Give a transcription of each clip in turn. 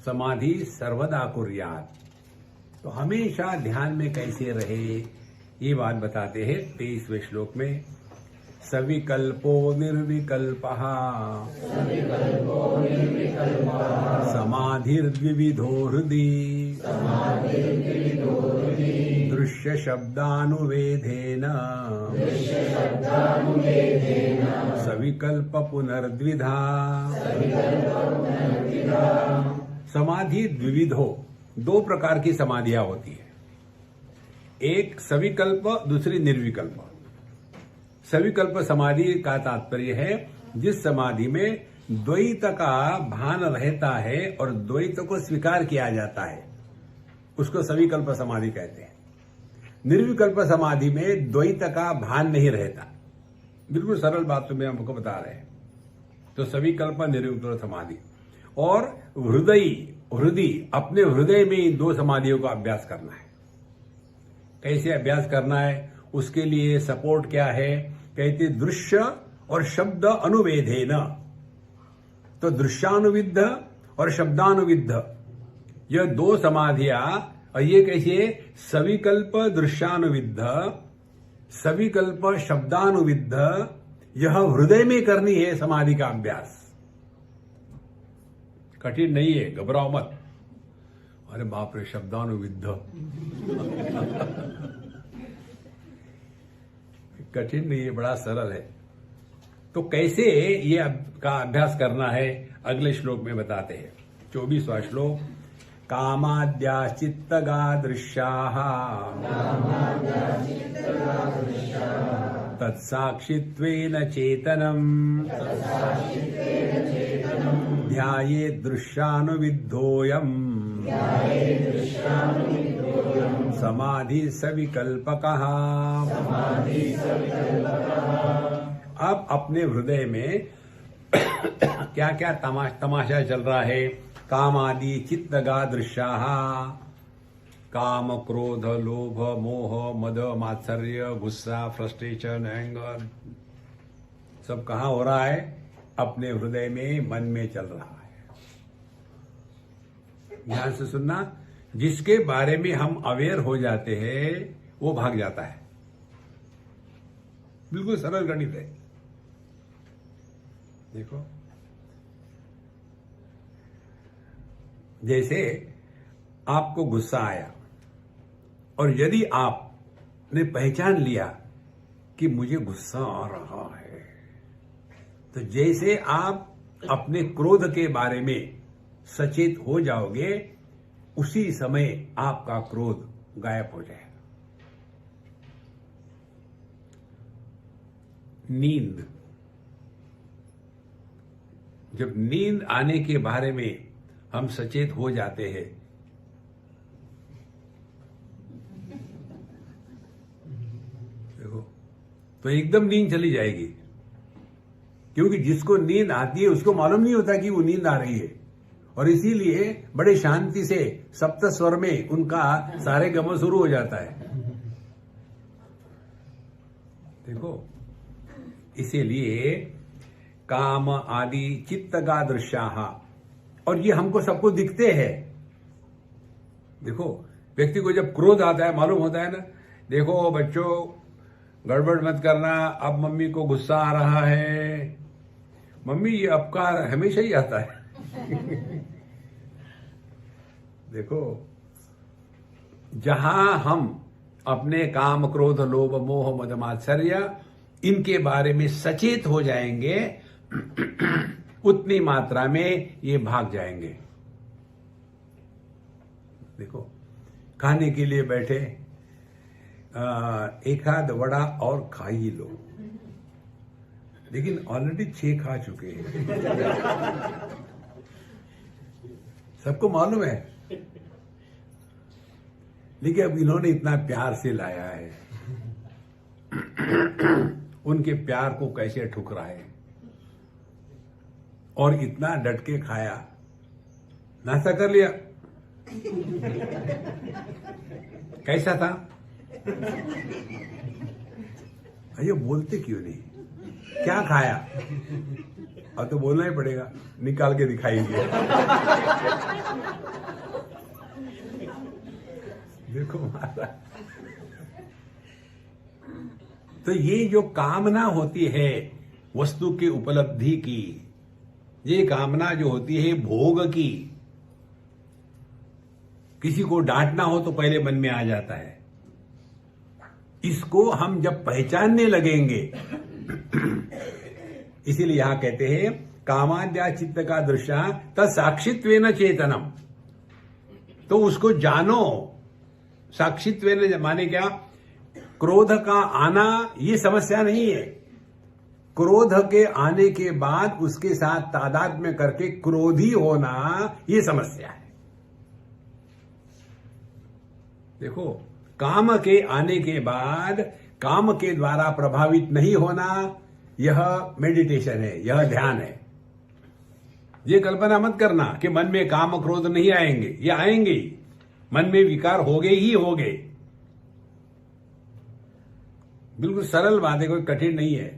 समाधि सर्वदा कुर्यात्। तो हमेशा ध्यान में कैसे रहे ये बात बताते हैं 23वें श्लोक में। सविकल्पो निर्विकल्पः समाधिर्द्विविधो हृदि दृश्य शब्दानुवेदेन सविकल्प पुनर्द्विधा। समाधि द्विविधो, दो प्रकार की समाधियां होती है, एक सविकल्प, दूसरी निर्विकल्प। सविकल्प समाधि का तात्पर्य है जिस समाधि में द्वैत का भान रहता है और द्वैत को स्वीकार किया जाता है, उसको सविकल्प समाधि कहते हैं। निर्विकल्प समाधि में द्वैत का भान नहीं रहता। बिल्कुल सरल बात तो मैं आपको बता रहे हैं। तो सविकल्प निर्विकल्प समाधि और हृदय, अपने हृदय में इन दो समाधियों का अभ्यास करना है। कैसे अभ्यास करना है, उसके लिए सपोर्ट क्या है, कहते दृश्य और शब्द अनुवेदेन। तो दृश्यानुविद्ध और शब्दानुविद्ध, यह दो समाधियां, और ये कैसे सविकल्प दृश्यानुविद्ध, सविकल्प शब्दानुविद्ध, यह हृदय में करनी है समाधि का अभ्यास। कठिन नहीं है, घबराओ मत। अरे बाप रे, शब्दानुविद्ध कठिन नहीं है, बड़ा सरल है। तो कैसे ये का अभ्यास करना है अगले श्लोक में बताते हैं। 24वां श्लोक। कामाद्याश्चित्तगा दृश्याः तत्साक्षित्वेन चेतनम् ध्यायेत् दृश्यानुविद्धोऽयम् समाधि सविकल्पकः। अब अपने हृदय में क्या क्या तमाशा चल रहा है। काम आदि चित्तगा दृश्याः, काम क्रोध लोभ मोह मद मात्सर्य गुस्सा फ्रस्ट्रेशन एंगर, सब कहाँ हो रहा है, अपने हृदय में मन में चल रहा है। ध्यान से सुनना, जिसके बारे में हम अवेयर हो जाते हैं वो भाग जाता है। बिल्कुल सरल गणित है। देखो, जैसे आपको गुस्सा आया और यदि आपने पहचान लिया कि मुझे गुस्सा आ रहा है, तो जैसे आप अपने क्रोध के बारे में सचेत हो जाओगे, उसी समय आपका क्रोध गायब हो जाएगा। नींद, जब नींद आने के बारे में हम सचेत हो जाते हैं, देखो, तो एकदम नींद चली जाएगी। क्योंकि जिसको नींद आती है उसको मालूम नहीं होता कि वो नींद आ रही है, और इसीलिए बड़े शांति से सप्त स्वर में उनका सारे गम शुरू हो जाता है। देखो, इसीलिए काम आदि चित्तगा दृश्याः, और ये हमको सबको दिखते हैं। देखो, व्यक्ति को जब क्रोध आता है मालूम होता है ना, देखो बच्चों गड़बड़ मत करना, अब मम्मी को गुस्सा आ रहा है। मम्मी ये आपका हमेशा ही आता है। देखो, जहां हम अपने काम क्रोध लोभ मोह मद मात्सर्य इनके बारे में सचेत हो जाएंगे, उतनी मात्रा में ये भाग जाएंगे। देखो, खाने के लिए बैठे, एक आध वड़ा और खा ही लो, लेकिन ऑलरेडी 6 खा चुके हैं। सबको मालूम है, लेकिन अब इन्होंने इतना प्यार से लाया है, उनके प्यार को कैसे ठुकराए, और इतना डट के खाया। नाश्ता कर लिया, कैसा था? ये बोलते क्यों नहीं? क्या खाया? अब तो बोलना ही पड़ेगा, निकाल के दिखाइए। देखो महाराज, तो ये जो कामना होती है वस्तु की उपलब्धि की, ये कामना जो होती है भोग की, किसी को डांटना हो तो पहले मन में आ जाता है। इसको हम जब पहचानने लगेंगे, इसीलिए यहां कहते हैं कामाद्या चित्त का दृश्य तत्साक्षित्वेन चेतनम, तो उसको जानो। साक्षित्वेन माने क्या? क्रोध का आना ये समस्या नहीं है, क्रोध के आने के बाद उसके साथ तादात्म्य करके क्रोधी होना ये समस्या है। देखो, काम के आने के बाद काम के द्वारा प्रभावित नहीं होना, यह मेडिटेशन है, यह ध्यान है। ये कल्पना मत करना कि मन में काम क्रोध नहीं आएंगे, ये आएंगे ही, मन में विकार हो गए ही हो गए। बिल्कुल सरल बात है, कोई कठिन नहीं है।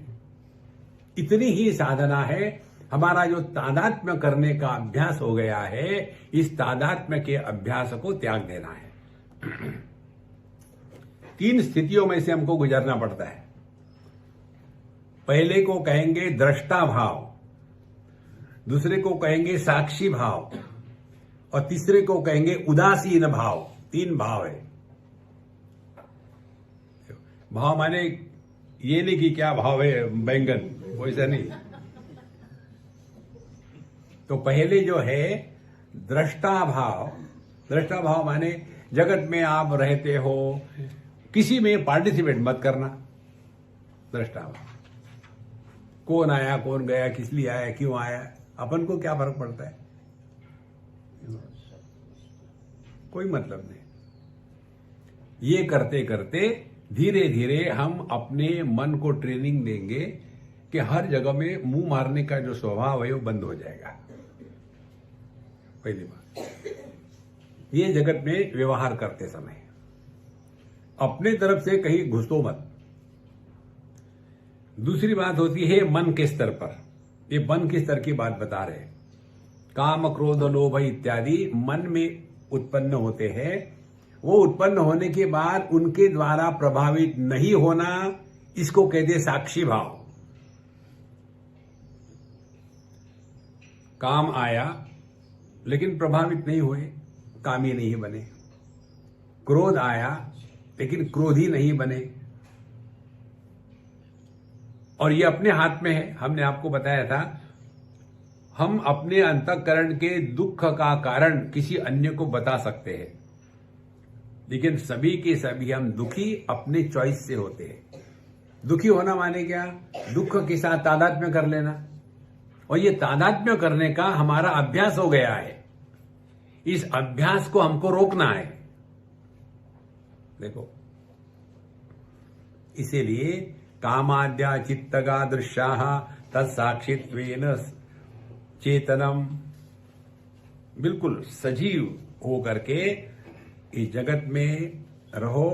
इतनी ही साधना है। हमारा जो तादात्म्य करने का अभ्यास हो गया है, इस तादात्म्य के अभ्यास को त्याग देना है। 3 स्थितियों में से हमको गुजरना पड़ता है। पहले को कहेंगे दृष्टा भाव, दूसरे को कहेंगे साक्षी भाव, और तीसरे को कहेंगे उदासीन भाव। 3 भाव है। भाव माने ये नहीं कि क्या भाव है बैंगन, वैसा नहीं। तो पहले जो है दृष्टा भाव, दृष्टा भाव माने जगत में आप रहते हो, किसी में पार्टिसिपेट मत करना। दृष्टा भाव, कौन आया कौन गया, किस लिए आया क्यों आया, अपन को क्या फर्क पड़ता है, कोई मतलब नहीं। ये करते करते धीरे धीरे हम अपने मन को ट्रेनिंग देंगे कि हर जगह में मुंह मारने का जो स्वभाव है वो बंद हो जाएगा। पहली बात, ये जगत में व्यवहार करते समय अपने तरफ से कहीं घुसो मत। दूसरी बात होती है मन के स्तर पर। ये मन के स्तर की बात बता रहे। काम क्रोध लोभ इत्यादि मन में उत्पन्न होते हैं। वो उत्पन्न होने के बाद उनके द्वारा प्रभावित नहीं होना, इसको कहते साक्षी भाव। काम आया लेकिन प्रभावित नहीं हुए, कामी नहीं बने। क्रोध आया लेकिन क्रोधी नहीं बने। और ये अपने हाथ में है। हमने आपको बताया था, हम अपने अंतःकरण के दुख का कारण किसी अन्य को बता सकते हैं, लेकिन सभी के सभी हम दुखी अपने चॉइस से होते हैं। दुखी होना माने क्या? दुख के साथ तादात्म्य कर लेना। और ये तादात्म्य करने का हमारा अभ्यास हो गया है। इस अभ्यास को हमको रोकना है। देखो, इसीलिए कामाद्या चित्तगा दृश्याः तत्साक्षित्वेन चेतनम, बिल्कुल सजीव होकर के इस जगत में रहो।